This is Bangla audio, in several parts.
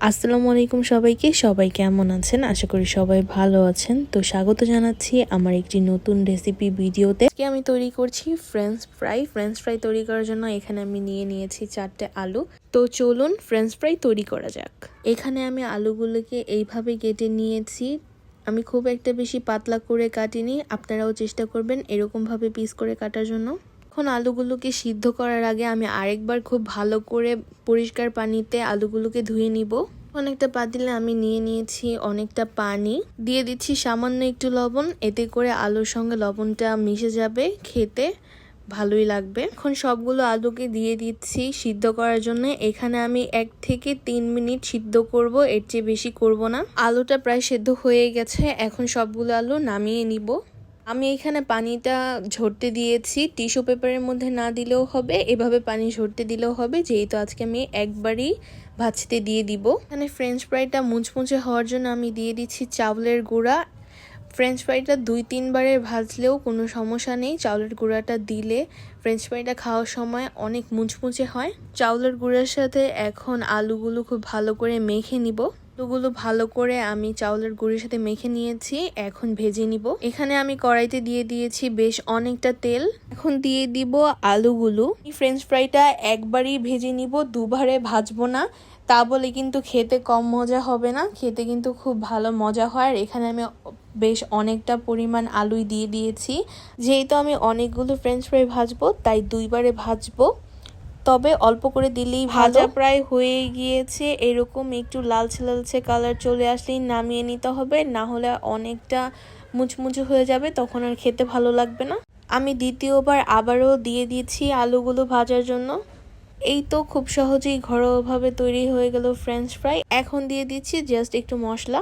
আসসালামু আলাইকুম সবাই কেমন আছেন? আশা করি সবাই ভালো আছেন। তো স্বাগত জানাচ্ছি আমার একটি নতুন রেসিপি ভিডিওতে। আজকে আমি তৈরি করছি ফ্রেঞ্চ ফ্রাই তৈরি করার জন্য এখানে আমি নিয়েছি 4টে আলু। তো চলুন ফ্রেঞ্চ ফ্রাই তৈরি করা যাক। এখানে আমি আলুগুলোকে এইভাবে কেটে নিয়েছি। আমি খুব একটা বেশি পাতলা করে কাটিনি, আপনারাও চেষ্টা করবেন এরকম ভাবে পিস করে কাটার জন্য। এখন আলুগুলোকে সিদ্ধ করার আগে আমি আরেকবার খুব ভালো করে পরিষ্কার পানিতে আলুগুলোকে ধুয়ে নিব। অনেকটা পাতিলে আমি নিয়েছি অনেকটা পানি, দিয়ে দিচ্ছি সামান্য একটু লবণ, এতে করে আলুর সঙ্গে লবণটা মিশে যাবে, খেতে ভালোই লাগবে। এখন সবগুলো আলুকে দিয়ে দিচ্ছি সিদ্ধ করার জন্য। এখানে আমি 1 থেকে 3 মিনিট সিদ্ধ করব, এর চেয়ে বেশি করব না। আলুটা প্রায় সিদ্ধ হয়ে গেছে, এখন সবগুলো আলু নামিয়ে নিব। আমি এখানে পানিটা ঝরতে দিয়েছি, টিস্যু পেপারের মধ্যে না দিলেও হবে, এভাবে পানি ঝরতে দিলেও হবে, যেহেতু আজকে আমি একবারই ভাজতে দিয়ে দিব। এখানে ফ্রেঞ্চ ফ্রাইটা মুচমুচে হওয়ার জন্য আমি দিয়ে দিচ্ছি চাউলের গুঁড়া। ফ্রেঞ্চ ফ্রাইটা 2-3 বারের ভাজলেও কোনো সমস্যা নেই, চাউলের গুঁড়াটা দিলে ফ্রেঞ্চ ফ্রাইটা খাওয়ার সময় অনেক মুচমুচে হয়। চাউলের গুঁড়ার সাথে এখন আলুগুলো খুব ভালো করে মেখে নিব। আলুগুলো ভালো করে আমি চাউলের গুঁড়ির সাথে মেখে নিয়েছি, এখন ভেজে নিব। এখানে আমি কড়াইতে দিয়ে দিয়েছি বেশ অনেকটা তেল। এখন দিয়ে দিব আলুগুলো। ফ্রেঞ্চ ফ্রাইটা একবারই ভেজে নিব, দুবারে ভাজবো না, তা বলে কিন্তু খেতে কম মজা হবে না, খেতে কিন্তু খুব ভালো মজা হয়। আর এখানে আমি বেশ অনেকটা পরিমাণ আলুই দিয়ে দিয়েছি, যেহেতু আমি অনেকগুলো ফ্রেঞ্চ ফ্রাই ভাজবো তাই 2 বারে ভাজবো, তবে অল্প করে দিলেই ভাজা প্রায় হয়ে গিয়েছে। এরকম একটু লালচে কালার চলে আসলেই নামিয়ে নিতে হবে, না হলে অনেকটা মুচমুচে হয়ে যাবে, তখন আর খেতে ভালো লাগবে না। আমি দ্বিতীয়বার আবারও দিয়ে দিয়েছি আলুগুলো ভাজার জন্য। এই তো খুব সহজেই ঘরোয়াভাবে তৈরি হয়ে গেল ফ্রেঞ্চ ফ্রাই। এখন দিয়ে দিচ্ছি জাস্ট একটু মশলা।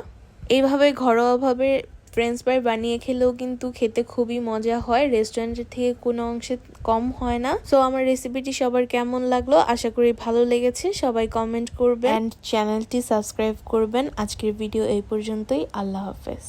এইভাবে ঘরোয়াভাবে ফ্রেঞ্চ ফ্রাই বানিয়ে খেলেও কিন্তু খেতে খুবই মজা হয়, রেস্টুরেন্টের থেকে কোনো অংশে কম হয় না। সো আমার রেসিপিটি সবার কেমন লাগলো, আশা করি ভালো লেগেছে। সবাই কমেন্ট করবেন এন্ড চ্যানেলটি সাবস্ক্রাইব করবেন। আজকের ভিডিও এই পর্যন্তই। আল্লাহ হাফেজ।